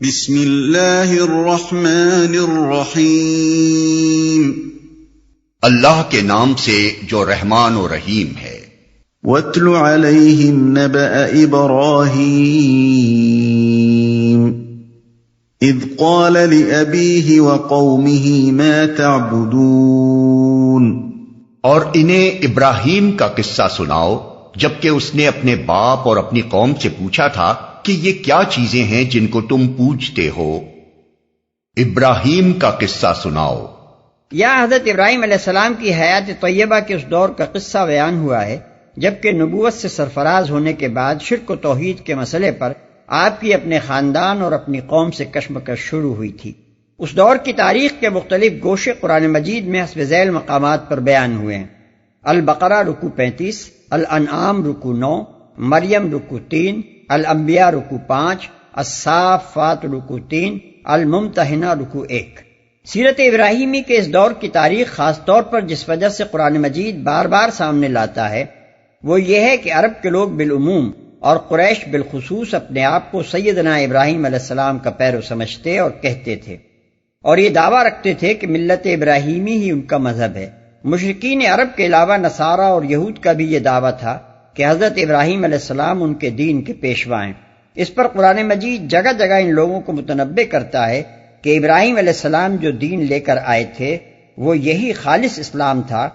بسم اللہ الرحمن الرحیم، اللہ کے نام سے جو رحمان و رحیم ہے۔ وَاتْلُ عَلَيْهِمْ نَبَأَ إِبْرَاهِيمَ إِذْ قَالَ لِأَبِيهِ وَقَوْمِهِ مَا تَعْبُدُونَ، اور انہیں ابراہیم کا قصہ سناؤ جبکہ اس نے اپنے باپ اور اپنی قوم سے پوچھا تھا کہ یہ کیا چیزیں ہیں جن کو تم پوجتے ہو۔ ابراہیم کا قصہ سناؤ۔ یا حضرت ابراہیم علیہ السلام کی حیات طیبہ کے اس دور کا قصہ بیان ہوا ہے جبکہ نبوت سے سرفراز ہونے کے بعد شرک و توحید کے مسئلے پر آپ کی اپنے خاندان اور اپنی قوم سے کشمکش شروع ہوئی تھی۔ اس دور کی تاریخ کے مختلف گوشے قرآن مجید میں حسب ذیل مقامات پر بیان ہوئے ہیں۔ البقرہ رکوع 35، الانعام رکوع 9، مریم رکوع 3، الانبیاء رکوع 5، الصافات رکوع 3، الممتحنہ رکوع 1۔ سیرت ابراہیمی کے اس دور کی تاریخ خاص طور پر جس وجہ سے قرآن مجید بار بار سامنے لاتا ہے وہ یہ ہے کہ عرب کے لوگ بالعموم اور قریش بالخصوص اپنے آپ کو سیدنا ابراہیم علیہ السلام کا پیرو سمجھتے اور کہتے تھے، اور یہ دعویٰ رکھتے تھے کہ ملت ابراہیمی ہی ان کا مذہب ہے۔ مشرکین عرب کے علاوہ نصارہ اور یہود کا بھی یہ دعویٰ تھا کہ حضرت ابراہیم علیہ السلام ان کے دین کے پیشوا ہیں۔ اس پر قرآن مجید جگہ جگہ ان لوگوں کو متنبہ کرتا ہے کہ ابراہیم علیہ السلام جو دین لے کر آئے تھے وہ یہی خالص اسلام تھا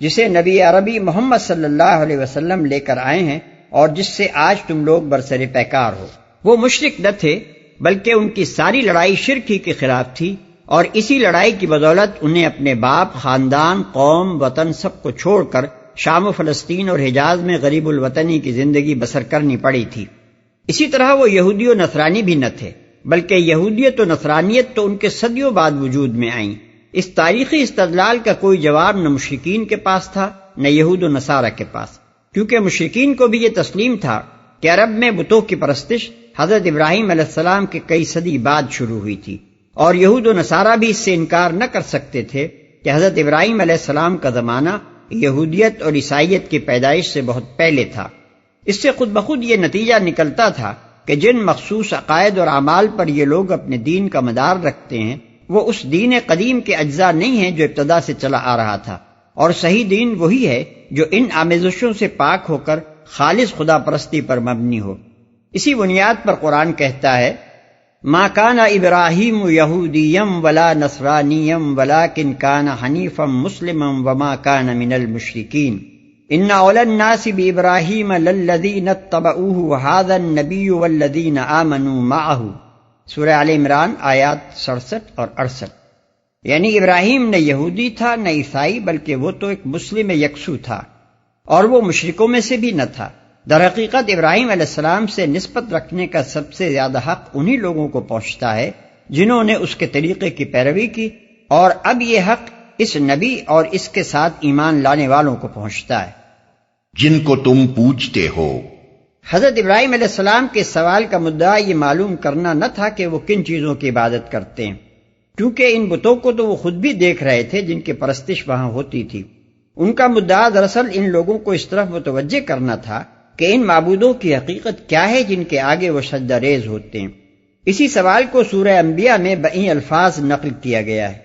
جسے نبی عربی محمد صلی اللہ علیہ وسلم لے کر آئے ہیں اور جس سے آج تم لوگ برسر پیکار ہو۔ وہ مشرک نہ تھے بلکہ ان کی ساری لڑائی شرک ہی کے خلاف تھی، اور اسی لڑائی کی بدولت انہیں اپنے باپ، خاندان، قوم، وطن سب کو چھوڑ کر شام و فلسطین اور حجاز میں غریب الوطنی کی زندگی بسر کرنی پڑی تھی۔ اسی طرح وہ یہودی و نصرانی بھی نہ تھے بلکہ یہودیت و نصرانیت تو ان کے صدیوں بعد وجود میں آئیں۔ اس تاریخی استدلال کا کوئی جواب نہ مشرکین کے پاس تھا نہ یہود و نصارہ کے پاس، کیونکہ مشرکین کو بھی یہ تسلیم تھا کہ عرب میں بتوں کی پرستش حضرت ابراہیم علیہ السلام کے کئی صدی بعد شروع ہوئی تھی، اور یہود و نصارہ بھی اس سے انکار نہ کر سکتے تھے کہ حضرت ابراہیم علیہ السلام کا زمانہ یہودیت اور عیسائیت کی پیدائش سے بہت پہلے تھا۔ اس سے خود بخود یہ نتیجہ نکلتا تھا کہ جن مخصوص عقائد اور اعمال پر یہ لوگ اپنے دین کا مدار رکھتے ہیں وہ اس دین قدیم کے اجزاء نہیں ہیں جو ابتدا سے چلا آ رہا تھا، اور صحیح دین وہی ہے جو ان آمیزشوں سے پاک ہو کر خالص خدا پرستی پر مبنی ہو۔ اسی بنیاد پر قرآن کہتا ہے ما کان ابراہیم یہودیا ولا نصرانیا ولکن کان حنیفا مسلما وما کان من المشرکین ان اولی الناس بابراہیم للذین اتبعوہ وہذا النبی والذین آمنوا معہ۔ سورہ آل عمران آیات 67 اور 68۔ یعنی ابراہیم نہ یہودی تھا نہ عیسائی بلکہ وہ تو ایک مسلم یکسو تھا، اور وہ مشرکوں میں سے بھی نہ تھا۔ در حقیقت ابراہیم علیہ السلام سے نسبت رکھنے کا سب سے زیادہ حق انہی لوگوں کو پہنچتا ہے جنہوں نے اس کے طریقے کی پیروی کی، اور اب یہ حق اس نبی اور اس کے ساتھ ایمان لانے والوں کو پہنچتا ہے جن کو تم پوجتے ہو۔ حضرت ابراہیم علیہ السلام کے سوال کا مدعا یہ معلوم کرنا نہ تھا کہ وہ کن چیزوں کی عبادت کرتے ہیں، کیونکہ ان بتوں کو تو وہ خود بھی دیکھ رہے تھے جن کی پرستش وہاں ہوتی تھی۔ ان کا مدعا دراصل ان لوگوں کو اس طرف متوجہ کرنا تھا کہ ان معبودوں کی حقیقت کیا ہے جن کے آگے وہ سجدہ ریز ہوتے ہیں۔ اسی سوال کو سورہ انبیاء میں بئی الفاظ نقل کیا گیا ہے۔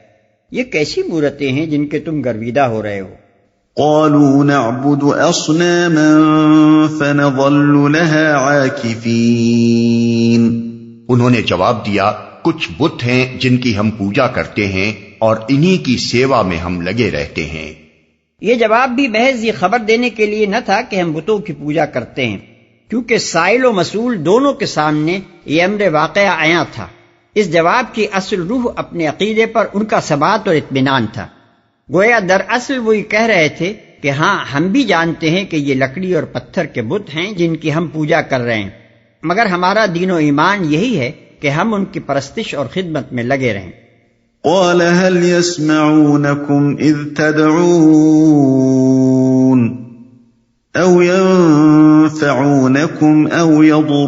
یہ کیسی مورتیں ہیں جن کے تم گرویدہ ہو رہے ہو؟ قالوا نعبد اصناما فنظل لها عاکفین، انہوں نے جواب دیا کچھ بت ہیں جن کی ہم پوجا کرتے ہیں اور انہی کی سیوا میں ہم لگے رہتے ہیں۔ یہ جواب بھی محض یہ خبر دینے کے لیے نہ تھا کہ ہم بتوں کی پوجا کرتے ہیں، کیونکہ سائل و مسئول دونوں کے سامنے یہ امر واقعہ عیاں تھا۔ اس جواب کی اصل روح اپنے عقیدے پر ان کا ثبات اور اطمینان تھا۔ گویا دراصل وہ یہ کہہ رہے تھے کہ ہاں ہم بھی جانتے ہیں کہ یہ لکڑی اور پتھر کے بت ہیں جن کی ہم پوجا کر رہے ہیں، مگر ہمارا دین و ایمان یہی ہے کہ ہم ان کی پرستش اور خدمت میں لگے رہیں۔ قال هل يسمعونكم اذ تدعون او ينفعونكم او يضرون،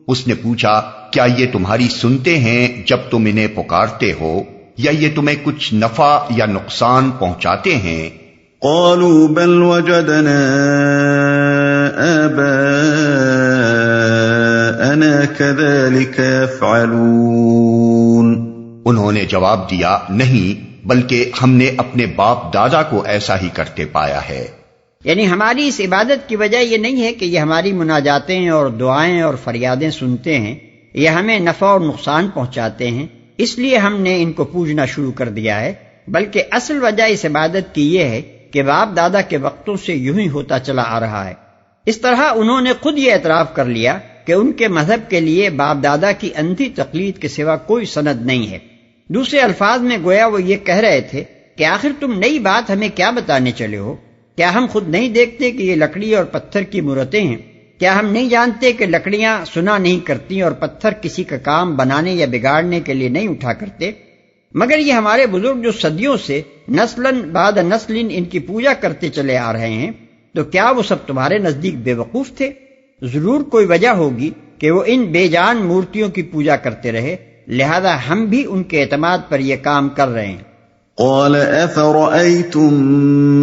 اس نے پوچھا کیا یہ تمہاری سنتے ہیں جب تم انہیں پکارتے ہو، یا یہ تمہیں کچھ نفع یا نقصان پہنچاتے ہیں؟ قالوا بل وجدنا آباءنا آباءنا كذلك يفعلون۔ انہوں نے جواب دیا، نہیں بلکہ ہم نے اپنے باپ دادا کو ایسا ہی کرتے پایا ہے۔ یعنی ہماری اس عبادت کی وجہ یہ نہیں ہے کہ یہ ہماری مناجاتیں اور دعائیں اور فریادیں سنتے ہیں، یہ ہمیں نفع اور نقصان پہنچاتے ہیں، اس لیے ہم نے ان کو پوجنا شروع کر دیا ہے، بلکہ اصل وجہ اس عبادت کی یہ ہے کہ باپ دادا کے وقتوں سے یوں ہی ہوتا چلا آ رہا ہے۔ اس طرح انہوں نے خود یہ اعتراف کر لیا کہ ان کے مذہب کے لیے باپ دادا کی اندھی تقلید کے سوا کوئی سند نہیں ہے۔ دوسرے الفاظ میں گویا وہ یہ کہہ رہے تھے کہ آخر تم نئی بات ہمیں کیا بتانے چلے ہو؟ کیا ہم خود نہیں دیکھتے کہ یہ لکڑی اور پتھر کی مورتیں ہیں؟ کیا ہم نہیں جانتے کہ لکڑیاں سنا نہیں کرتی اور پتھر کسی کا کام بنانے یا بگاڑنے کے لیے نہیں اٹھا کرتے؟ مگر یہ ہمارے بزرگ جو صدیوں سے نسلاً بعد نسل ان کی پوجا کرتے چلے آ رہے ہیں، تو کیا وہ سب تمہارے نزدیک بے وقوف تھے؟ ضرور کوئی وجہ ہوگی کہ وہ ان بے جان مورتیوں کی پوجا کرتے رہے، لہذا ہم بھی ان کے اعتماد پر یہ کام کر رہے ہیں۔ قال أفرأيتم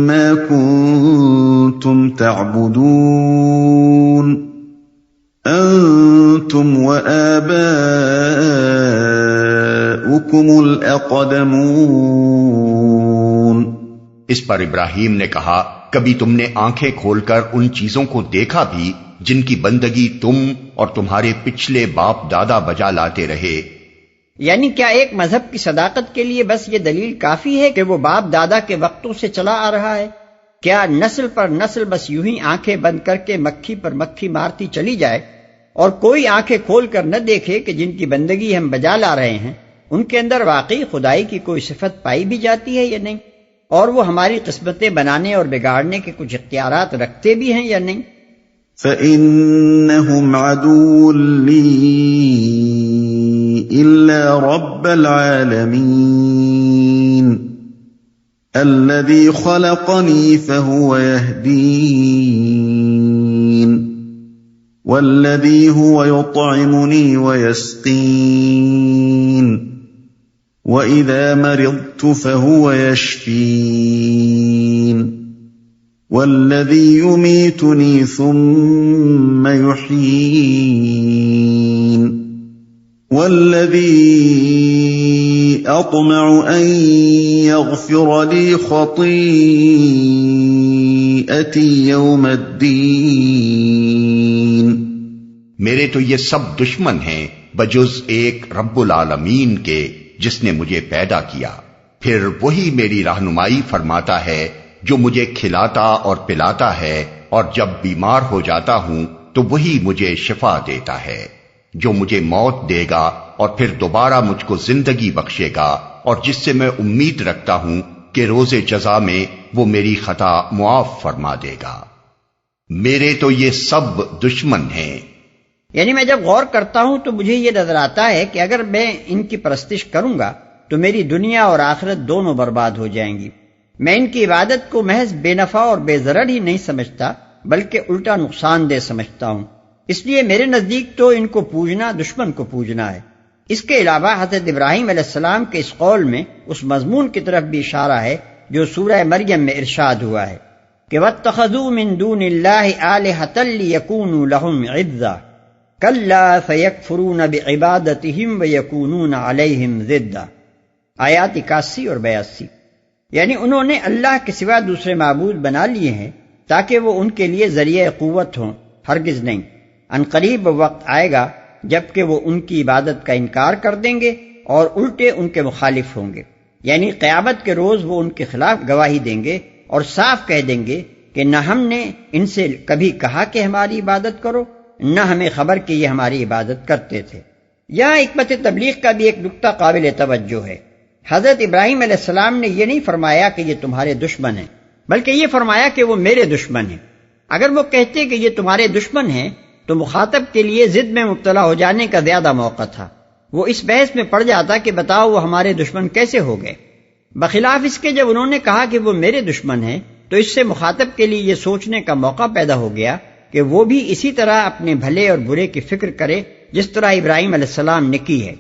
ما كنتم تعبدون أنتم وآباؤكم الأقدمون۔ اس پر ابراہیم نے کہا، کبھی تم نے آنکھیں کھول کر ان چیزوں کو دیکھا بھی جن کی بندگی تم اور تمہارے پچھلے باپ دادا بجا لاتے رہے؟ یعنی کیا ایک مذہب کی صداقت کے لیے بس یہ دلیل کافی ہے کہ وہ باپ دادا کے وقتوں سے چلا آ رہا ہے؟ کیا نسل پر نسل بس یوں ہی آنکھیں بند کر کے مکھی پر مکھی مارتی چلی جائے اور کوئی آنکھیں کھول کر نہ دیکھے کہ جن کی بندگی ہم بجا لا رہے ہیں ان کے اندر واقعی خدائی کی کوئی صفت پائی بھی جاتی ہے یا نہیں، اور وہ ہماری قسمتیں بنانے اور بگاڑنے کے کچھ اختیارات رکھتے بھی ہیں یا نہیں؟ فَإِنَّهُمْ عَدُوٌّ لِّي إِلَّا رَبَّ الْعَالَمِينَ الَّذِي خَلَقَنِي فَهُوَ يَهْدِينِ وَالَّذِي هُوَ يُطْعِمُنِي وَيَسْقِينِ وَإِذَا مَرِضْتُ فَهُوَ يَشْفِينِ وَالَّذِي يُمِيتُنِي ثُمَّ يُحْيِينِ وَالَّذِي أَطْمَعُ أَن يَغْفِرَ لِي خَطِيئَتِي يَوْمَ الدِّينِ۔ میرے تو یہ سب دشمن ہیں بجز ایک رب العالمین کے جس نے مجھے پیدا کیا، پھر وہی میری رہنمائی فرماتا ہے، جو مجھے کھلاتا اور پلاتا ہے، اور جب بیمار ہو جاتا ہوں تو وہی مجھے شفا دیتا ہے، جو مجھے موت دے گا اور پھر دوبارہ مجھ کو زندگی بخشے گا، اور جس سے میں امید رکھتا ہوں کہ روز جزا میں وہ میری خطا معاف فرما دے گا۔ میرے تو یہ سب دشمن ہیں۔ یعنی میں جب غور کرتا ہوں تو مجھے یہ نظر آتا ہے کہ اگر میں ان کی پرستش کروں گا تو میری دنیا اور آخرت دونوں برباد ہو جائیں گی۔ میں ان کی عبادت کو محض بے نفع اور بے ضرر ہی نہیں سمجھتا بلکہ الٹا نقصان دہ سمجھتا ہوں، اس لیے میرے نزدیک تو ان کو پوجنا دشمن کو پوجنا ہے۔ اس کے علاوہ حضرت ابراہیم علیہ السلام کے اس قول میں اس مضمون کی طرف بھی اشارہ ہے جو سورہ مریم میں ارشاد ہوا ہے کہ وَاتَّخَذُوا مِن دُونِ اللَّهِ آلِهَةً لِيَكُونُوا لَهُمْ عِزًّا كَلَّا سَيَكْفُرُونَ بِعِبَادَتِهِمْ وَيَكُونُونَ عَلَيْهِمْ ضِدًّا۔ آیات 81 اور 82۔ یعنی انہوں نے اللہ کے سوا دوسرے معبود بنا لیے ہیں تاکہ وہ ان کے لیے ذریعہ قوت ہوں، ہرگز نہیں۔ عنقریب وقت آئے گا جبکہ وہ ان کی عبادت کا انکار کر دیں گے اور الٹے ان کے مخالف ہوں گے، یعنی قیامت کے روز وہ ان کے خلاف گواہی دیں گے اور صاف کہہ دیں گے کہ نہ ہم نے ان سے کبھی کہا کہ ہماری عبادت کرو، نہ ہمیں خبر کہ یہ ہماری عبادت کرتے تھے۔ یہاں حکمت تبلیغ کا بھی ایک نکتہ قابل توجہ ہے۔ حضرت ابراہیم علیہ السلام نے یہ نہیں فرمایا کہ یہ تمہارے دشمن ہیں، بلکہ یہ فرمایا کہ وہ میرے دشمن ہیں۔ اگر وہ کہتے کہ یہ تمہارے دشمن ہیں تو مخاطب کے لیے ضد میں مبتلا ہو جانے کا زیادہ موقع تھا، وہ اس بحث میں پڑ جاتا کہ بتاؤ وہ ہمارے دشمن کیسے ہو گئے۔ بخلاف اس کے جب انہوں نے کہا کہ وہ میرے دشمن ہیں تو اس سے مخاطب کے لیے یہ سوچنے کا موقع پیدا ہو گیا کہ وہ بھی اسی طرح اپنے بھلے اور برے کی فکر کرے جس طرح ابراہیم علیہ السلام نے کی ہے۔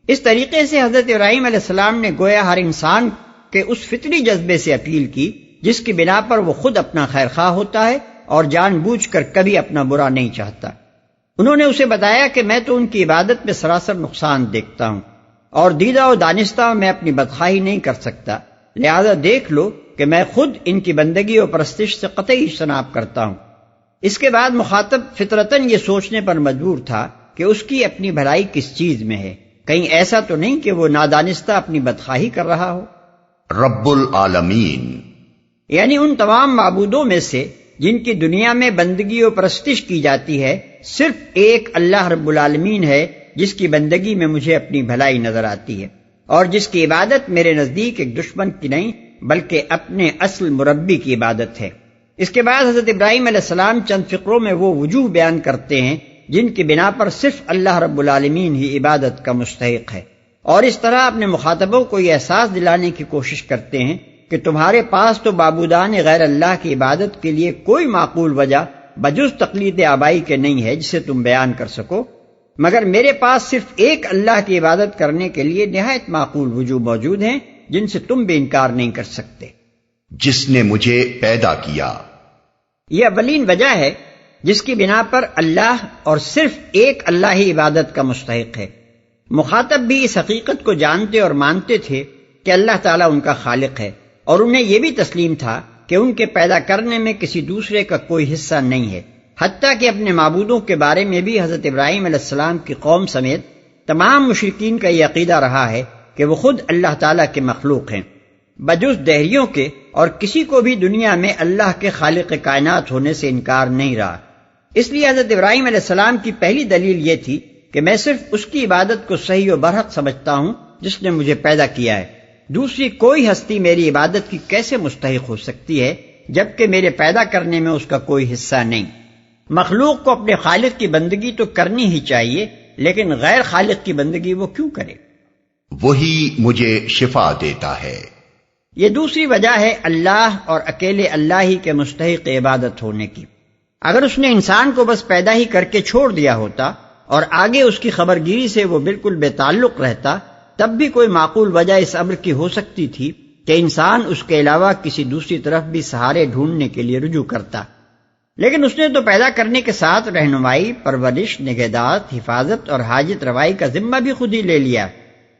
اس طریقے سے حضرت ابراہیم علیہ السلام نے گویا ہر انسان کے اس فطری جذبے سے اپیل کی جس کی بنا پر وہ خود اپنا خیر خواہ ہوتا ہے اور جان بوجھ کر کبھی اپنا برا نہیں چاہتا۔ انہوں نے اسے بتایا کہ میں تو ان کی عبادت میں سراسر نقصان دیکھتا ہوں، اور دیدہ و دانستہ میں اپنی بدخواہی نہیں کر سکتا، لہذا دیکھ لو کہ میں خود ان کی بندگی و پرستش سے قطعی اجتناب کرتا ہوں۔ اس کے بعد مخاطب فطرتاً یہ سوچنے پر مجبور تھا کہ اس کی اپنی بھلائی کس چیز میں ہے، کہیں ایسا تو نہیں کہ وہ نادانستہ اپنی بدخواہی کر رہا ہو۔ رب العالمین یعنی ان تمام معبودوں میں سے جن کی دنیا میں بندگی و پرستش کی جاتی ہے، صرف ایک اللہ رب العالمین ہے جس کی بندگی میں مجھے اپنی بھلائی نظر آتی ہے، اور جس کی عبادت میرے نزدیک ایک دشمن کی نہیں بلکہ اپنے اصل مربی کی عبادت ہے۔ اس کے بعد حضرت ابراہیم علیہ السلام چند فقروں میں وہ وجوہ بیان کرتے ہیں جن کی بنا پر صرف اللہ رب العالمین ہی عبادت کا مستحق ہے، اور اس طرح اپنے مخاطبوں کو یہ احساس دلانے کی کوشش کرتے ہیں کہ تمہارے پاس تو معبودان غیر اللہ کی عبادت کے لیے کوئی معقول وجہ بجز تقلید آبائی کے نہیں ہے جسے تم بیان کر سکو، مگر میرے پاس صرف ایک اللہ کی عبادت کرنے کے لیے نہایت معقول وجوہ موجود ہیں جن سے تم بھی انکار نہیں کر سکتے۔ جس نے مجھے پیدا کیا، یہ اولین وجہ ہے جس کی بنا پر اللہ اور صرف ایک اللہ ہی عبادت کا مستحق ہے۔ مخاطب بھی اس حقیقت کو جانتے اور مانتے تھے کہ اللہ تعالیٰ ان کا خالق ہے، اور انہیں یہ بھی تسلیم تھا کہ ان کے پیدا کرنے میں کسی دوسرے کا کوئی حصہ نہیں ہے، حتیٰ کہ اپنے معبودوں کے بارے میں بھی حضرت ابراہیم علیہ السلام کی قوم سمیت تمام مشرکین کا یہ عقیدہ رہا ہے کہ وہ خود اللہ تعالیٰ کے مخلوق ہیں، بجز دہریوں کے، اور کسی کو بھی دنیا میں اللہ کے خالق کائنات ہونے سے انکار نہیں رہا۔ اس لیے حضرت ابراہیم علیہ السلام کی پہلی دلیل یہ تھی کہ میں صرف اس کی عبادت کو صحیح و برحق سمجھتا ہوں جس نے مجھے پیدا کیا ہے، دوسری کوئی ہستی میری عبادت کی کیسے مستحق ہو سکتی ہے جبکہ میرے پیدا کرنے میں اس کا کوئی حصہ نہیں۔ مخلوق کو اپنے خالق کی بندگی تو کرنی ہی چاہیے، لیکن غیر خالق کی بندگی وہ کیوں کرے؟ وہی مجھے شفا دیتا ہے۔ یہ دوسری وجہ ہے اللہ اور اکیلے اللہ ہی کے مستحق عبادت ہونے کی۔ اگر اس نے انسان کو بس پیدا ہی کر کے چھوڑ دیا ہوتا اور آگے اس کی خبرگیری سے وہ بالکل بے تعلق رہتا، تب بھی کوئی معقول وجہ اس امر کی ہو سکتی تھی کہ انسان اس کے علاوہ کسی دوسری طرف بھی سہارے ڈھونڈنے کے لیے رجوع کرتا، لیکن اس نے تو پیدا کرنے کے ساتھ رہنمائی، پرورش، نگہداشت، حفاظت اور حاجت روائی کا ذمہ بھی خود ہی لے لیا۔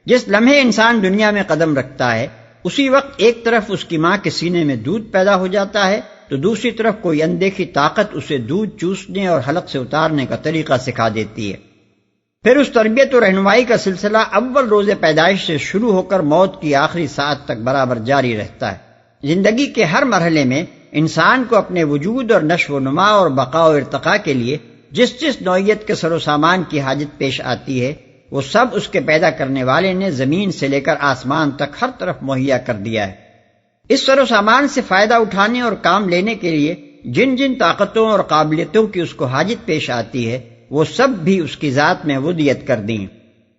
جس لمحے انسان دنیا میں قدم رکھتا ہے اسی وقت ایک طرف اس کی ماں کے سینے میں دودھ پیدا ہو جاتا ہے تو دوسری طرف کوئی اندیکھی طاقت اسے دودھ چوسنے اور حلق سے اتارنے کا طریقہ سکھا دیتی ہے۔ پھر اس تربیت و رہنمائی کا سلسلہ اول روز پیدائش سے شروع ہو کر موت کی آخری ساعت تک برابر جاری رہتا ہے۔ زندگی کے ہر مرحلے میں انسان کو اپنے وجود اور نشو و نما اور بقا و ارتقاء کے لیے جس جس نوعیت کے سر و سامان کی حاجت پیش آتی ہے وہ سب اس کے پیدا کرنے والے نے زمین سے لے کر آسمان تک ہر طرف مہیا کر دیا ہے۔ اس سر و سامان سے فائدہ اٹھانے اور کام لینے کے لیے جن جن طاقتوں اور قابلیتوں کی اس کو حاجت پیش آتی ہے وہ سب بھی اس کی ذات میں ودیت کر دیں،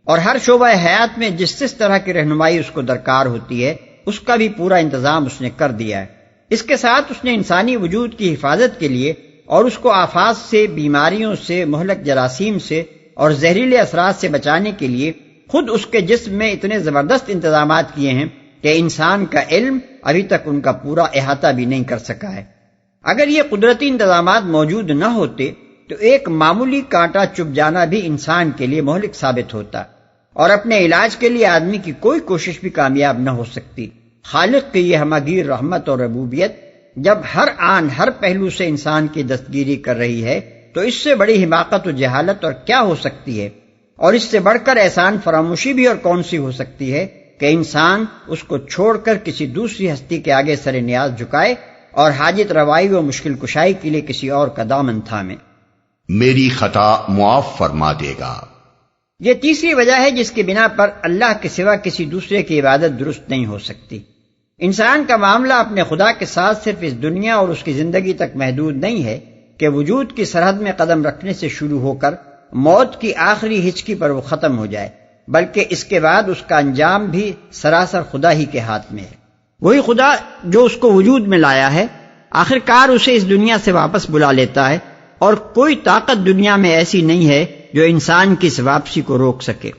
اور ہر شعبہ حیات میں جس جس طرح کی رہنمائی اس کو درکار ہوتی ہے اس کا بھی پورا انتظام اس نے کر دیا ہے۔ اس کے ساتھ اس نے انسانی وجود کی حفاظت کے لیے اور اس کو آفات سے، بیماریوں سے، مہلک جراثیم سے اور زہریلے اثرات سے بچانے کے لیے خود اس کے جسم میں اتنے زبردست انتظامات کیے ہیں کہ انسان کا علم ابھی تک ان کا پورا احاطہ بھی نہیں کر سکا ہے۔ اگر یہ قدرتی انتظامات موجود نہ ہوتے تو ایک معمولی کانٹا چبھ جانا بھی انسان کے لیے مہلک ثابت ہوتا، اور اپنے علاج کے لیے آدمی کی کوئی کوشش بھی کامیاب نہ ہو سکتی۔ خالق کی یہ ہمگیر رحمت اور ربوبیت جب ہر آن ہر پہلو سے انسان کی دستگیری کر رہی ہے تو اس سے بڑی حماقت و جہالت اور کیا ہو سکتی ہے، اور اس سے بڑھ کر احسان فراموشی بھی اور کون سی ہو سکتی ہے کہ انسان اس کو چھوڑ کر کسی دوسری ہستی کے آگے سر نیاز جھکائے اور حاجت روائی و مشکل کشائی کے لیے کسی اور کا دامن تھامے۔ میری خطا معاف فرما دے گا۔ یہ تیسری وجہ ہے جس کی بنا پر اللہ کے سوا کسی دوسرے کی عبادت درست نہیں ہو سکتی۔ انسان کا معاملہ اپنے خدا کے ساتھ صرف اس دنیا اور اس کی زندگی تک محدود نہیں ہے کہ وجود کی سرحد میں قدم رکھنے سے شروع ہو کر موت کی آخری ہچکی پر وہ ختم ہو جائے، بلکہ اس کے بعد اس کا انجام بھی سراسر خدا ہی کے ہاتھ میں ہے۔ وہی خدا جو اس کو وجود میں لایا ہے آخر کار اسے اس دنیا سے واپس بلا لیتا ہے، اور کوئی طاقت دنیا میں ایسی نہیں ہے جو انسان کی اس واپسی کو روک سکے۔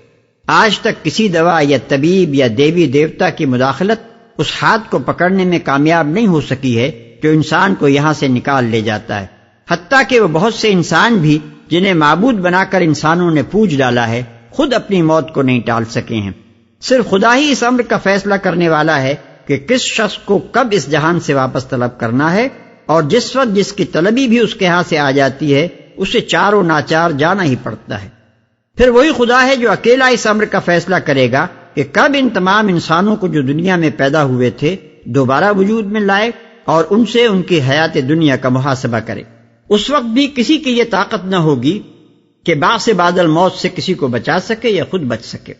آج تک کسی دوا یا طبیب یا دیوی دیوتا کی مداخلت اس ہاتھ کو پکڑنے میں کامیاب نہیں ہو سکی ہے جو انسان کو یہاں سے نکال لے جاتا ہے، حتیٰ کہ وہ بہت سے انسان بھی جنہیں معبود بنا کر انسانوں نے پوج ڈالا ہے، خود اپنی موت کو نہیں ٹال سکے ہیں۔ صرف خدا ہی اس امر کا فیصلہ کرنے والا ہے کہ کس شخص کو کب اس جہان سے واپس طلب کرنا ہے، اور جس وقت جس کی طلبی بھی اس کے ہاں سے آ جاتی ہے اسے چار و ناچار جانا ہی پڑتا ہے۔ پھر وہی خدا ہے جو اکیلا اس امر کا فیصلہ کرے گا کہ کب ان تمام انسانوں کو جو دنیا میں پیدا ہوئے تھے دوبارہ وجود میں لائے اور ان سے ان کی حیات دنیا کا محاسبہ کرے۔ اس وقت بھی کسی کی یہ طاقت نہ ہوگی کہ بعث بعد الموت سے کسی کو بچا سکے یا خود بچ سکے۔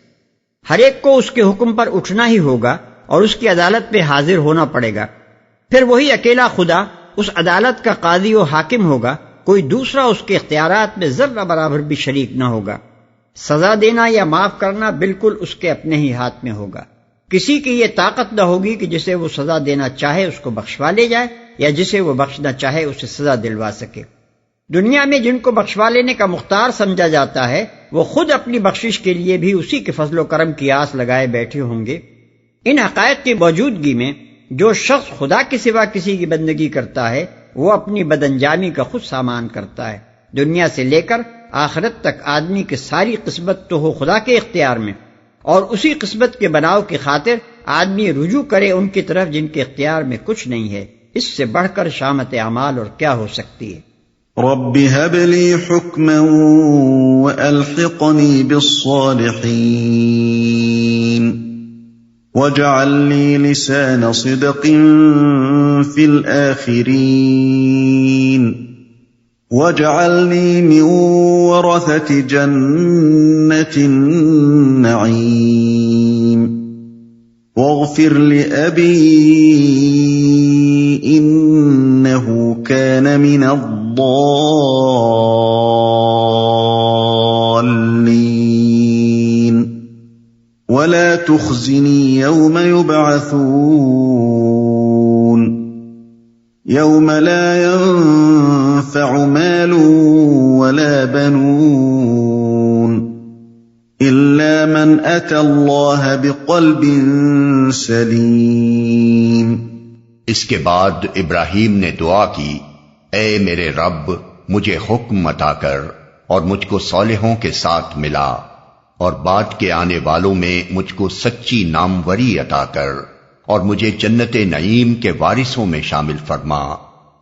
ہر ایک کو اس کے حکم پر اٹھنا ہی ہوگا اور اس کی عدالت میں حاضر ہونا پڑے گا۔ پھر وہی اکیلا خدا اس عدالت کا قاضی و حاکم ہوگا، کوئی دوسرا اس کے اختیارات میں ذرہ برابر بھی شریک نہ ہوگا۔ سزا دینا یا معاف کرنا بالکل اس کے اپنے ہی ہاتھ میں ہوگا۔ کسی کی یہ طاقت نہ ہوگی کہ جسے وہ سزا دینا چاہے اس کو بخشوا لے جائے یا جسے وہ بخشنا چاہے اسے سزا دلوا سکے۔ دنیا میں جن کو بخشوا لینے کا مختار سمجھا جاتا ہے وہ خود اپنی بخشش کے لیے بھی اسی کے فضل و کرم کی آس لگائے بیٹھے ہوں گے۔ ان حقائق کی موجودگی میں جو شخص خدا کے سوا کسی کی بندگی کرتا ہے وہ اپنی بدانجامی کا خود سامان کرتا ہے۔ دنیا سے لے کر آخرت تک آدمی کی ساری قسمت تو ہو خدا کے اختیار میں، اور اسی قسمت کے بناؤ کی خاطر آدمی رجوع کرے ان کی طرف جن کے اختیار میں کچھ نہیں ہے۔ اس سے بڑھ کر شامت اعمال اور کیا ہو سکتی ہے۔ رب هب لي حكما وألحقني بالصالحين واجعل لي لسان صدق في الآخرين واجعلني من ورثة جنة النعيم واغفر لأبي إنه كان من الضالين ولا تخزني يوم يبعثون يوم لا ينفع مال ولا بنون إلا من أتى الله بقلب سليم۔ اس کے بعد ابراہیم نے دعا کی، اے میرے رب مجھے حکم عطا کر اور مجھ کو صالحوں کے ساتھ ملا، اور بعد کے آنے والوں میں مجھ کو سچی ناموری عطا کر، اور مجھے جنت نعیم کے وارثوں میں شامل فرما،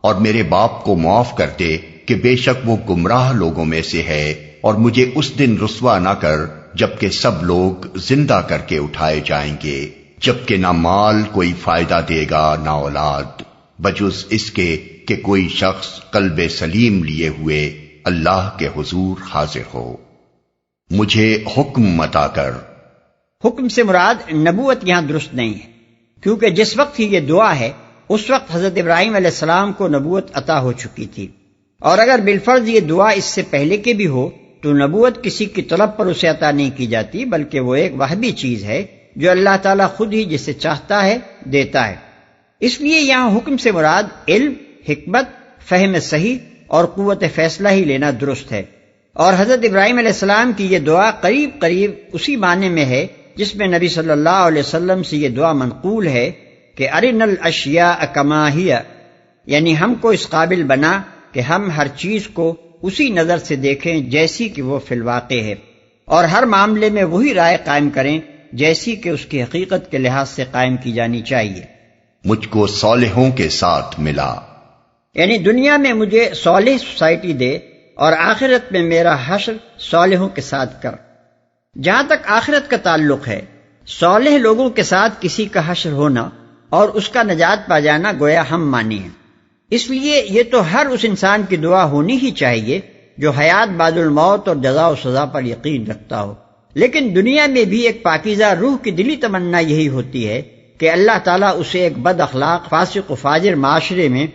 اور میرے باپ کو معاف کر دے کہ بے شک وہ گمراہ لوگوں میں سے ہے، اور مجھے اس دن رسوا نہ کر جبکہ سب لوگ زندہ کر کے اٹھائے جائیں گے، جبکہ نہ مال کوئی فائدہ دے گا نہ اولاد، بجز اس کے کہ کوئی شخص قلب سلیم لیے ہوئے اللہ کے حضور حاضر ہو۔ مجھے حکم عطا کر۔ حکم سے مراد نبوت یہاں درست نہیں ہے، کیونکہ جس وقت ہی یہ دعا ہے اس وقت حضرت ابراہیم علیہ السلام کو نبوت عطا ہو چکی تھی، اور اگر بالفرض یہ دعا اس سے پہلے کے بھی ہو تو نبوت کسی کی طلب پر اسے عطا نہیں کی جاتی، بلکہ وہ ایک وہبی چیز ہے جو اللہ تعالیٰ خود ہی جسے چاہتا ہے دیتا ہے۔ اس لیے یہاں حکم سے مراد علم، حکمت، فہم صحیح اور قوت فیصلہ ہی لینا درست ہے، اور حضرت ابراہیم علیہ السلام کی یہ دعا قریب قریب اسی معنی میں ہے جس میں نبی صلی اللہ علیہ وسلم سے یہ دعا منقول ہے کہ ارنا الاشیاء کما ہی، یعنی ہم کو اس قابل بنا کہ ہم ہر چیز کو اسی نظر سے دیکھیں جیسی کہ وہ فی الواقع ہے، اور ہر معاملے میں وہی رائے قائم کریں جیسی کہ اس کی حقیقت کے لحاظ سے قائم کی جانی چاہیے۔ مجھ کو صالحوں کے ساتھ ملا، یعنی دنیا میں مجھے صالح سوسائٹی دے اور آخرت میں میرا حشر صالحوں کے ساتھ کر۔ جہاں تک آخرت کا تعلق ہے، صالح لوگوں کے ساتھ کسی کا حشر ہونا اور اس کا نجات پا جانا گویا ہم مانی ہے۔ اس لیے یہ تو ہر اس انسان کی دعا ہونی ہی چاہیے جو حیات بعد الموت اور جزا و سزا پر یقین رکھتا ہو، لیکن دنیا میں بھی ایک پاکیزہ روح کی دلی تمنا یہی ہوتی ہے کہ اللہ تعالیٰ اسے ایک بد اخلاق فاسق و فاجر معاشرے میں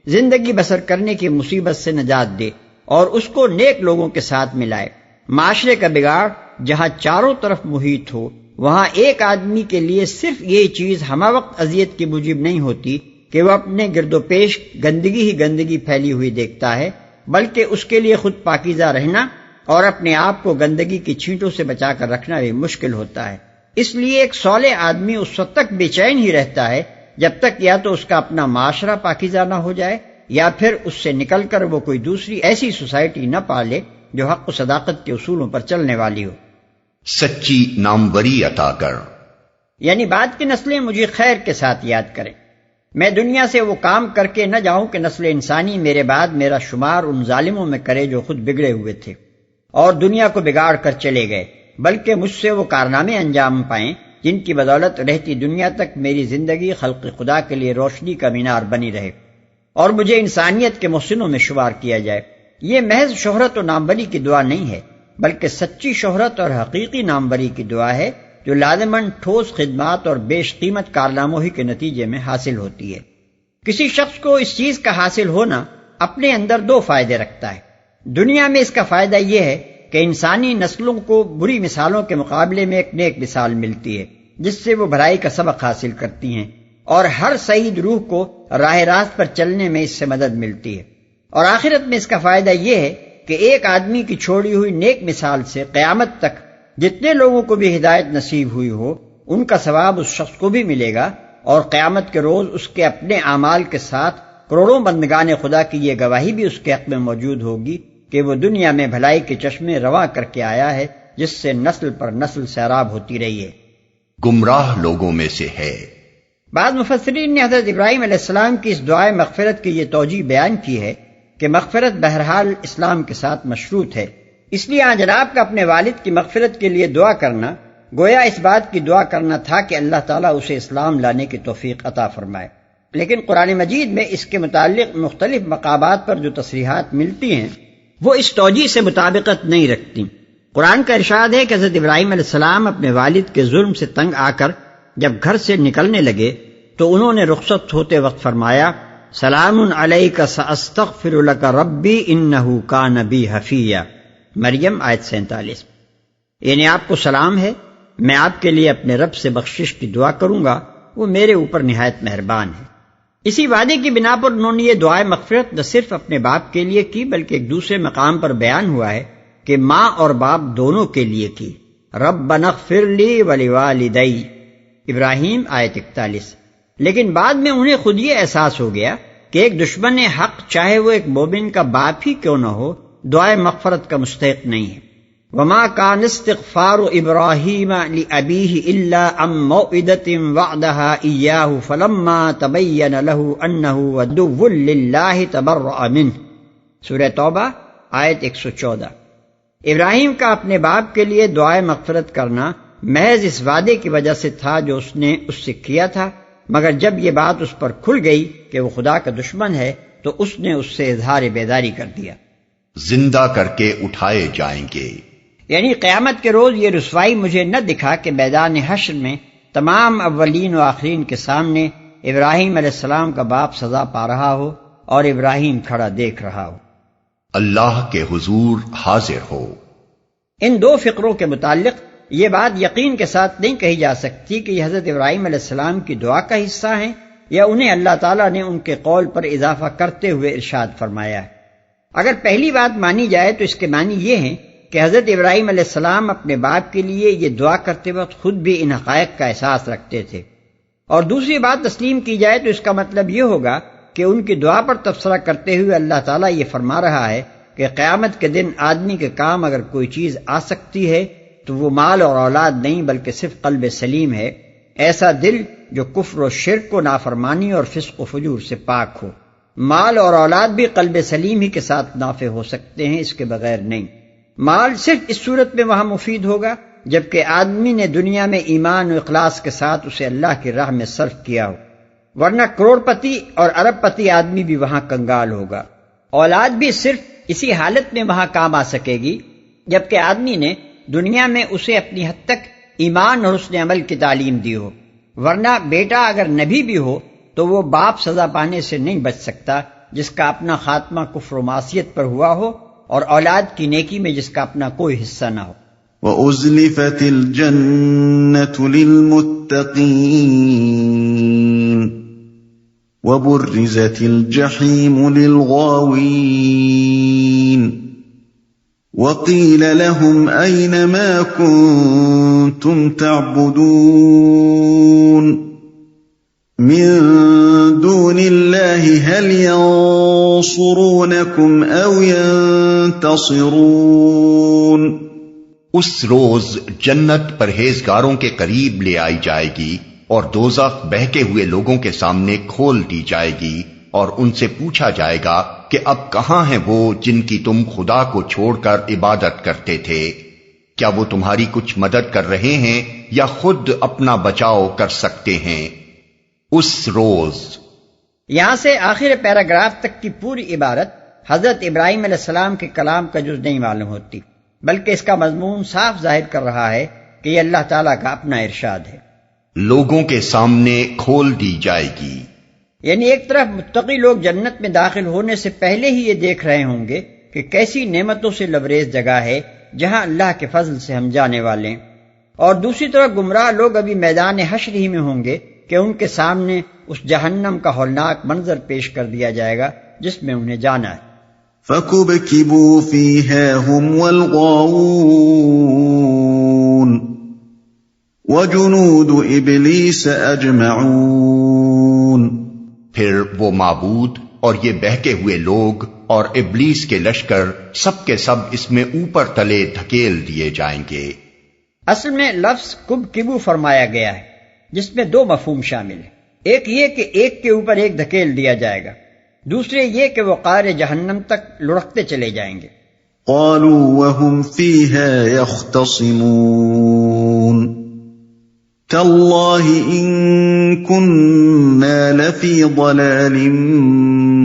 زندگی بسر کرنے کی مصیبت سے نجات دے اور اس کو نیک لوگوں کے ساتھ ملائے۔ معاشرے کا بگاڑ جہاں چاروں طرف محیط ہو وہاں ایک آدمی کے لیے صرف یہ چیز ہمہ وقت اذیت کی موجب نہیں ہوتی کہ وہ اپنے گرد و پیش گندگی ہی گندگی پھیلی ہوئی دیکھتا ہے، بلکہ اس کے لیے خود پاکیزہ رہنا اور اپنے آپ کو گندگی کی چھینٹوں سے بچا کر رکھنا بھی مشکل ہوتا ہے۔ اس لیے ایک صالح آدمی اس وقت تک بے چین ہی رہتا ہے جب تک یا تو اس کا اپنا معاشرہ پاکیزہ نہ ہو جائے یا پھر اس سے نکل کر وہ کوئی دوسری ایسی سوسائٹی نہ پالے جو حق و صداقت کے اصولوں پر چلنے والی ہو۔ سچی ناموری عطا کر، یعنی بعد کی نسلیں مجھے خیر کے ساتھ یاد کریں، میں دنیا سے وہ کام کر کے نہ جاؤں کہ نسل انسانی میرے بعد میرا شمار ان ظالموں میں کرے جو خود بگڑے ہوئے تھے اور دنیا کو بگاڑ کر چلے گئے، بلکہ مجھ سے وہ کارنامے انجام پائیں جن کی بدولت رہتی دنیا تک میری زندگی خلق خدا کے لیے روشنی کا مینار بنی رہے اور مجھے انسانیت کے محسنوں میں شمار کیا جائے۔ یہ محض شہرت و ناموری کی دعا نہیں ہے، بلکہ سچی شہرت اور حقیقی ناموری کی دعا ہے جو لازماً ٹھوس خدمات اور بیش قیمت کارناموں ہی کے نتیجے میں حاصل ہوتی ہے۔ کسی شخص کو اس چیز کا حاصل ہونا اپنے اندر دو فائدے رکھتا ہے۔ دنیا میں اس کا فائدہ یہ ہے کہ انسانی نسلوں کو بری مثالوں کے مقابلے میں ایک نیک مثال ملتی ہے جس سے وہ بھلائی کا سبق حاصل کرتی ہیں، اور ہر سعید روح کو راہ راست پر چلنے میں اس سے مدد ملتی ہے۔ اور آخرت میں اس کا فائدہ یہ ہے کہ ایک آدمی کی چھوڑی ہوئی نیک مثال سے قیامت تک جتنے لوگوں کو بھی ہدایت نصیب ہوئی ہو ان کا ثواب اس شخص کو بھی ملے گا، اور قیامت کے روز اس کے اپنے اعمال کے ساتھ کروڑوں بندگان خدا کی یہ گواہی بھی اس کے حق میں موجود ہوگی کہ وہ دنیا میں بھلائی کے چشمے رواں کر کے آیا ہے جس سے نسل پر نسل سیراب ہوتی رہی ہے۔ گمراہ لوگوں میں سے ہے۔ بعض مفسرین نے حضرت ابراہیم علیہ السلام کی اس دعائے مغفرت کی یہ توجیہ بیان کی ہے کہ مغفرت بہرحال اسلام کے ساتھ مشروط ہے، اس لیے آن جناب کا اپنے والد کی مغفرت کے لیے دعا کرنا گویا اس بات کی دعا کرنا تھا کہ اللہ تعالیٰ اسے اسلام لانے کی توفیق عطا فرمائے۔ لیکن قرآن مجید میں اس کے متعلق مختلف مقامات پر جو تصریحات ملتی ہیں وہ اس توجیہ سے مطابقت نہیں رکھتی۔ قرآن کا ارشاد ہے کہ حضرت ابراہیم علیہ السلام اپنے والد کے ظلم سے تنگ آ کر جب گھر سے نکلنے لگے تو انہوں نے رخصت ہوتے وقت فرمایا، سلام علیک ساستغفر لک ربی انہ کان بی حفیہ، مریم آیت 47۔ یعنی آپ کو سلام ہے، میں آپ کے لیے اپنے رب سے بخشش کی دعا کروں گا، وہ میرے اوپر نہایت مہربان ہے۔ اسی وعدے کی بنا پر انہوں نے یہ دعائے مغفرت نہ صرف اپنے باپ کے لیے کی بلکہ ایک دوسرے مقام پر بیان ہوا ہے کہ ماں اور باپ دونوں کے لیے کی، ربنا اغفر لی ولوالدی، ابراہیم آیت 41۔ لیکن بعد میں انہیں خود یہ احساس ہو گیا کہ ایک دشمن حق چاہے وہ ایک مومن کا باپ ہی کیوں نہ ہو دعائے مغفرت کا مستحق نہیں ہے۔ وما كان استغفار ابراہیم لأبیہ الا عن موعدۃ وعدها ایاہ فلما تبین له انہ عدو للہ تبرأ منہ، سورہ توبہ آیت 114۔ ابراہیم کا اپنے باپ کے لیے دعائے مغفرت کرنا محض اس وعدے کی وجہ سے تھا جو اس نے اس سے کیا تھا، مگر جب یہ بات اس پر کھل گئی کہ وہ خدا کا دشمن ہے تو اس نے اس سے اظہار بیداری کر دیا۔ زندہ کر کے اٹھائے جائیں گے، یعنی قیامت کے روز یہ رسوائی مجھے نہ دکھا کہ میدان حشر میں تمام اولین و آخرین کے سامنے ابراہیم علیہ السلام کا باپ سزا پا رہا ہو اور ابراہیم کھڑا دیکھ رہا ہو، اللہ کے حضور حاضر ہو۔ ان دو فقروں کے متعلق یہ بات یقین کے ساتھ نہیں کہی جا سکتی کہ یہ حضرت ابراہیم علیہ السلام کی دعا کا حصہ ہیں یا انہیں اللہ تعالیٰ نے ان کے قول پر اضافہ کرتے ہوئے ارشاد فرمایا ہے۔ اگر پہلی بات مانی جائے تو اس کے معنی یہ ہیں کہ حضرت ابراہیم علیہ السلام اپنے باپ کے لیے یہ دعا کرتے وقت خود بھی ان حقائق کا احساس رکھتے تھے، اور دوسری بات تسلیم کی جائے تو اس کا مطلب یہ ہوگا کہ ان کی دعا پر تبصرہ کرتے ہوئے اللہ تعالیٰ یہ فرما رہا ہے کہ قیامت کے دن آدمی کے کام اگر کوئی چیز آ سکتی ہے تو وہ مال اور اولاد نہیں بلکہ صرف قلب سلیم ہے، ایسا دل جو کفر و شرک و نافرمانی اور فسق و فجور سے پاک ہو۔ مال اور اولاد بھی قلب سلیم ہی کے ساتھ نافع ہو سکتے ہیں، اس کے بغیر نہیں۔ مال صرف اس صورت میں وہاں مفید ہوگا جبکہ آدمی نے دنیا میں ایمان و اخلاص کے ساتھ اسے اللہ کی راہ میں صرف کیا ہو، ورنہ کروڑ پتی اور ارب پتی آدمی بھی وہاں کنگال ہوگا۔ اولاد بھی صرف اسی حالت میں وہاں کام آ سکے گی جبکہ آدمی نے دنیا میں اسے اپنی حد تک ایمان اور حسن عمل کی تعلیم دی ہو، ورنہ بیٹا اگر نبی بھی ہو تو وہ باپ سزا پانے سے نہیں بچ سکتا جس کا اپنا خاتمہ کفر و معصیت پر ہوا ہو اور اولاد کی نیکی میں جس کا اپنا کوئی حصہ نہ ہو۔ وَأُزْلِفَتِ الْجَنَّةُ لِلْمُتَّقِينَ وَبُرِّزَتِ الْجَحِيمُ لِلْغَاوِينَ وَقِيلَ لَهُمْ أَيْنَ مَا كُنتُمْ تَعْبُدُونَ مِن دُونِ اللَّهِ اللَّهِ هَلْ يَنصُرُونَكُمْ أَوْ يَنتَصِرُونَ۔ اس روز جنت پرہیزگاروں کے قریب لے آئی جائے گی اور دوزخ بہکے ہوئے لوگوں کے سامنے کھول دی جائے گی، اور ان سے پوچھا جائے گا کہ اب کہاں ہیں وہ جن کی تم خدا کو چھوڑ کر عبادت کرتے تھے؟ کیا وہ تمہاری کچھ مدد کر رہے ہیں یا خود اپنا بچاؤ کر سکتے ہیں؟ اس روز۔ یہاں سے آخر پیراگراف تک کی پوری عبارت حضرت ابراہیم علیہ السلام کے کلام کا جز نہیں معلوم ہوتی، بلکہ اس کا مضمون صاف ظاہر کر رہا ہے کہ یہ اللہ تعالیٰ کا اپنا ارشاد ہے۔ لوگوں کے سامنے کھول دی جائے گی، یعنی ایک طرف متقی لوگ جنت میں داخل ہونے سے پہلے ہی یہ دیکھ رہے ہوں گے کہ کیسی نعمتوں سے لبریز جگہ ہے جہاں اللہ کے فضل سے ہم جانے والے ہیں، اور دوسری طرف گمراہ لوگ ابھی میدان حشر ہی میں ہوں گے کہ ان کے سامنے اس جہنم کا ہولناک منظر پیش کر دیا جائے گا جس میں انہیں جانا ہے۔ فَكُبْكِبُوا فِيهَا هُمْ وَالْغَاوُونَ وَجُنُودُ إِبْلِيسَ أَجْمَعُونَ۔ پھر وہ معبود اور یہ بہکے ہوئے لوگ اور ابلیس کے لشکر سب کے سب اس میں اوپر تلے دھکیل دیے جائیں گے۔ اصل میں لفظ کب کبو فرمایا گیا ہے جس میں دو مفہوم شامل ہیں، ایک یہ کہ ایک کے اوپر ایک دھکیل دیا جائے گا، دوسرے یہ کہ وہ قعر جہنم تک لڑکتے چلے جائیں گے۔ قالوا وهم فيها يختصمون تالله إن كنا لفي ضلال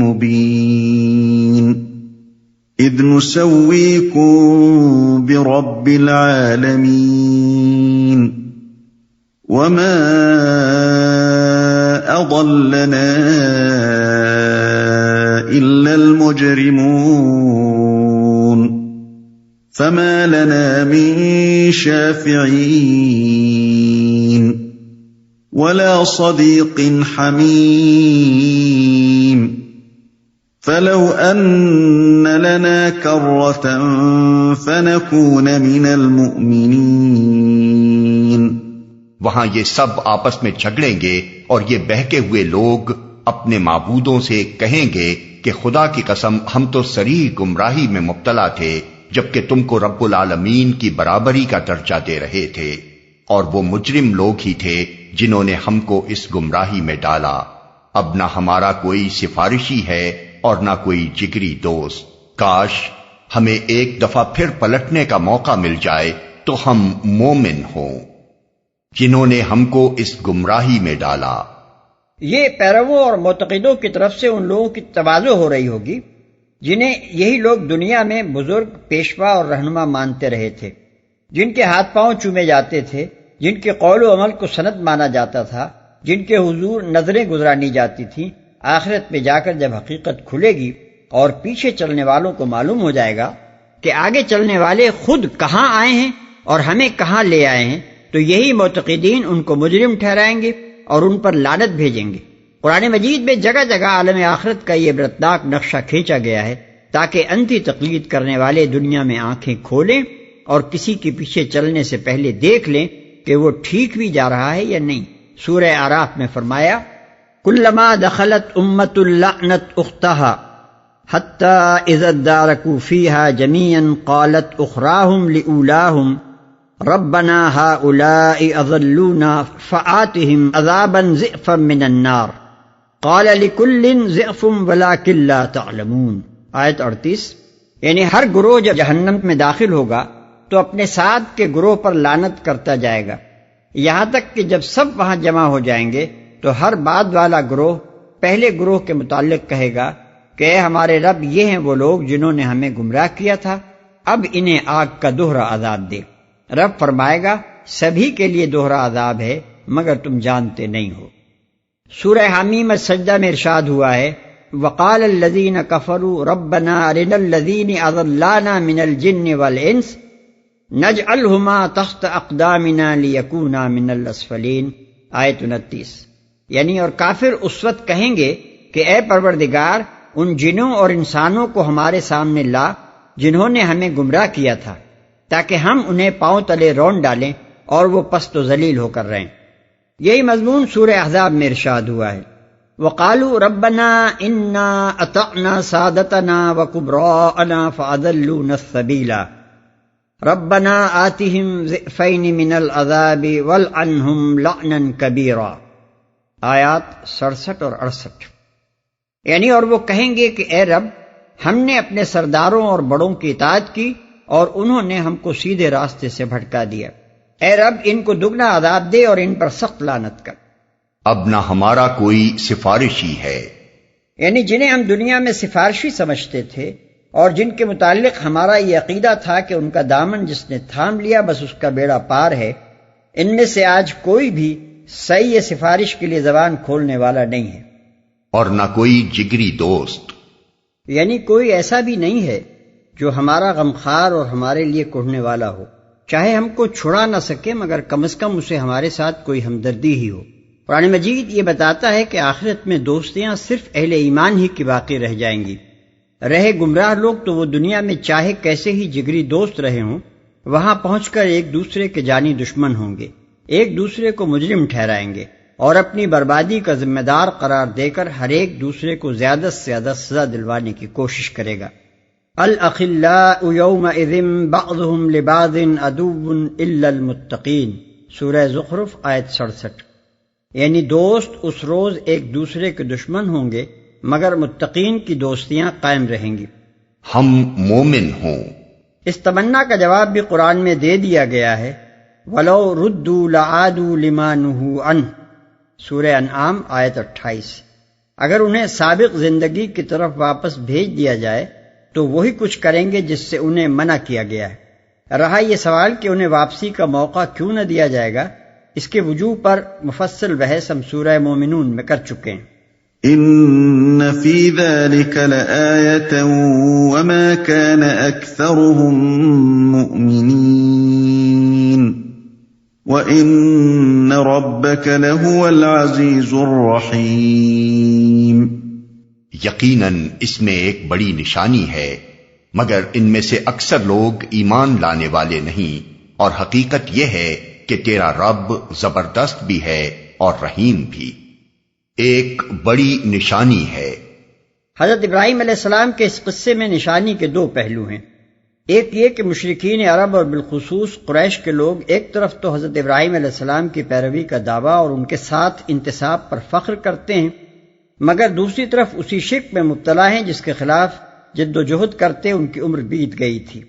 مبين إذ نسويكم برب العالمين وما أضلنا إلا المجرمون فما لنا من شافعين ولا صديق حميم فلو أن لنا كرة فنكون من المؤمنين۔ وہاں یہ سب آپس میں جھگڑیں گے اور یہ بہکے ہوئے لوگ اپنے معبودوں سے کہیں گے کہ خدا کی قسم ہم تو صریح گمراہی میں مبتلا تھے جبکہ تم کو رب العالمین کی برابری کا درجہ دے رہے تھے، اور وہ مجرم لوگ ہی تھے جنہوں نے ہم کو اس گمراہی میں ڈالا۔ اب نہ ہمارا کوئی سفارشی ہے اور نہ کوئی جگری دوست، کاش ہمیں ایک دفعہ پھر پلٹنے کا موقع مل جائے تو ہم مومن ہوں جنہوں نے ہم کو اس گمراہی میں ڈالا۔ یہ پیرووں اور معتقدوں کی طرف سے ان لوگوں کی تواضع ہو رہی ہوگی جنہیں یہی لوگ دنیا میں بزرگ، پیشوا اور رہنما مانتے رہے تھے، جن کے ہاتھ پاؤں چومے جاتے تھے، جن کے قول و عمل کو سند مانا جاتا تھا، جن کے حضور نظریں گزرانی جاتی تھیں۔ آخرت میں جا کر جب حقیقت کھلے گی اور پیچھے چلنے والوں کو معلوم ہو جائے گا کہ آگے چلنے والے خود کہاں آئے ہیں اور ہمیں کہاں لے آئے ہیں، تو یہی معتقدین ان کو مجرم ٹھہرائیں گے اور ان پر لعنت بھیجیں گے۔ قرآن مجید میں جگہ جگہ عالم آخرت کا یہ عبرتناک نقشہ کھینچا گیا ہے تاکہ انتھی تقلید کرنے والے دنیا میں آنکھیں کھولیں اور کسی کے پیچھے چلنے سے پہلے دیکھ لیں کہ وہ ٹھیک بھی جا رہا ہے یا نہیں۔ سورہ اعراف میں فرمایا کلما دخلت امت لعنت اختہا حتی اذا ادارکوا فیہا جمیعا قالت اخراہم لأولاہم ربنا هؤلاء اضلونا فآتهم عذابا ضعفا من النار قال لكل ضعف ولكن لا تعلمون۔ آیت 38۔ یعنی ہر گروہ جب جہنم میں داخل ہوگا تو اپنے ساتھ کے گروہ پر لعنت کرتا جائے گا، یہاں تک کہ جب سب وہاں جمع ہو جائیں گے تو ہر بعد والا گروہ پہلے گروہ کے متعلق کہے گا کہ اے ہمارے رب، یہ ہیں وہ لوگ جنہوں نے ہمیں گمراہ کیا تھا، اب انہیں آگ کا دوہرا عذاب دے۔ رب فرمائے گا سبھی کے لیے دوہرا عذاب ہے مگر تم جانتے نہیں ہو۔ سورہ حمیم السجدہ میں ارشاد ہوا ہے وقال الذین کفروا ربنا ارنا الذین اضلانا من الجن والانس نجعلہما تحت اقدامنا لیکونا من الاسفلین۔ آیت 29۔ یعنی اور کافر اس وقت کہیں گے کہ اے پروردگار، ان جنوں اور انسانوں کو ہمارے سامنے لا جنہوں نے ہمیں گمراہ کیا تھا تاکہ ہم انہیں پاؤں تلے رون ڈالیں اور وہ پست و ذلیل ہو کر رہیں۔ یہی مضمون سورہ احزاب میں ارشاد ہوا ہے وقالوا ربنا انا اطعنا سادتنا وكبراءنا فاضلونا السبیل ربنا آتهم ضعفین من العذاب والعنهم لعنا کبیرا، آیات 67 اور 68۔ یعنی اور وہ کہیں گے کہ اے رب، ہم نے اپنے سرداروں اور بڑوں کی اطاعت کی اور انہوں نے ہم کو سیدھے راستے سے بھٹکا دیا، اے رب ان کو دگنا عذاب دے اور ان پر سخت لعنت کر۔ اب نہ ہمارا کوئی سفارشی ہے، یعنی جنہیں ہم دنیا میں سفارشی سمجھتے تھے اور جن کے متعلق ہمارا یہ عقیدہ تھا کہ ان کا دامن جس نے تھام لیا بس اس کا بیڑا پار ہے، ان میں سے آج کوئی بھی صحیح سفارش کے لیے زبان کھولنے والا نہیں ہے، اور نہ کوئی جگری دوست، یعنی کوئی ایسا بھی نہیں ہے جو ہمارا غمخوار اور ہمارے لیے کوڑنے والا ہو، چاہے ہم کو چھڑا نہ سکے مگر کم از کم اسے ہمارے ساتھ کوئی ہمدردی ہی ہو۔ قرآن مجید یہ بتاتا ہے کہ آخرت میں دوستیاں صرف اہل ایمان ہی کی باقی رہ جائیں گی۔ رہے گمراہ لوگ تو وہ دنیا میں چاہے کیسے ہی جگری دوست رہے ہوں، وہاں پہنچ کر ایک دوسرے کے جانی دشمن ہوں گے، ایک دوسرے کو مجرم ٹھہرائیں گے اور اپنی بربادی کا ذمہ دار قرار دے کر ہر ایک دوسرے کو زیادہ سے زیادہ سزا دلوانے کی کوشش کرے گا۔ الاخلاء یومئذ بعضهم لبعض عدو الا المتقین، سورہ زخرف آیت 67۔ یعنی دوست اس روز ایک دوسرے کے دشمن ہوں گے مگر متقین کی دوستیاں قائم رہیں گی۔ ہم مومن ہوں۔ اس تمنا کا جواب بھی قرآن میں دے دیا گیا ہے، وَلَوْ رُدُّوا لَعَادُوا لِمَا نُهُوا عَنْهُ، سورہ انعام آیت 28۔ اگر انہیں سابق زندگی کی طرف واپس بھیج دیا جائے تو وہی کچھ کریں گے جس سے انہیں منع کیا گیا ہے۔ رہا یہ سوال کہ انہیں واپسی کا موقع کیوں نہ دیا جائے گا، اس کے وجوہ پر مفصل بحث ہم سورہ مومنون میں کر چکے ہیں۔ ان فی ذلک لآیۃ وما کان اکثرهم مؤمنین وان ربک لہو العزیز الرحیم۔ یقیناً اس میں ایک بڑی نشانی ہے، مگر ان میں سے اکثر لوگ ایمان لانے والے نہیں، اور حقیقت یہ ہے کہ تیرا رب زبردست بھی ہے اور رحیم بھی۔ ایک بڑی نشانی ہے۔ حضرت ابراہیم علیہ السلام کے اس قصے میں نشانی کے دو پہلو ہیں۔ ایک یہ کہ مشرکین عرب اور بالخصوص قریش کے لوگ ایک طرف تو حضرت ابراہیم علیہ السلام کی پیروی کا دعویٰ اور ان کے ساتھ انتساب پر فخر کرتے ہیں، مگر دوسری طرف اسی شرک میں مبتلا ہیں جس کے خلاف جد و جہد کرتے ان کی عمر بیت گئی تھی،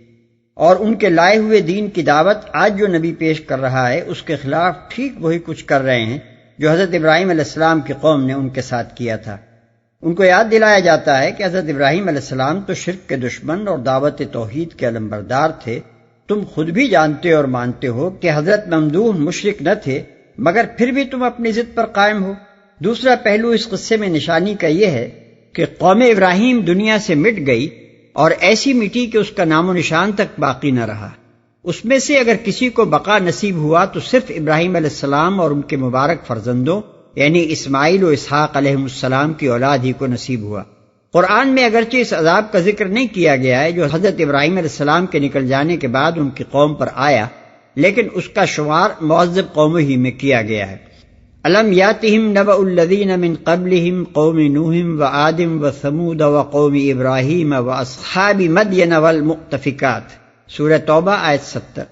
اور ان کے لائے ہوئے دین کی دعوت آج جو نبی پیش کر رہا ہے اس کے خلاف ٹھیک وہی کچھ کر رہے ہیں جو حضرت ابراہیم علیہ السلام کی قوم نے ان کے ساتھ کیا تھا۔ ان کو یاد دلایا جاتا ہے کہ حضرت ابراہیم علیہ السلام تو شرک کے دشمن اور دعوت توحید کے علمبردار تھے، تم خود بھی جانتے اور مانتے ہو کہ حضرت ممدوح مشرک نہ تھے، مگر پھر بھی تم اپنی ضد پر قائم ہو۔ دوسرا پہلو اس قصے میں نشانی کا یہ ہے کہ قوم ابراہیم دنیا سے مٹ گئی اور ایسی مٹی کہ اس کا نام و نشان تک باقی نہ رہا۔ اس میں سے اگر کسی کو بقا نصیب ہوا تو صرف ابراہیم علیہ السلام اور ان کے مبارک فرزندوں یعنی اسماعیل و اسحاق علیہ السلام کی اولاد ہی کو نصیب ہوا۔ قرآن میں اگرچہ اس عذاب کا ذکر نہیں کیا گیا ہے جو حضرت ابراہیم علیہ السلام کے نکل جانے کے بعد ان کی قوم پر آیا، لیکن اس کا شمار معذب قوموں ہی میں کیا گیا ہے۔ الم یاتہم نبأ الذین من قبلہم قوم نوح وعاد وثمود وقوم ابراہیم واصحاب مدین والمؤتفکات، سورہ توبہ آیت 70۔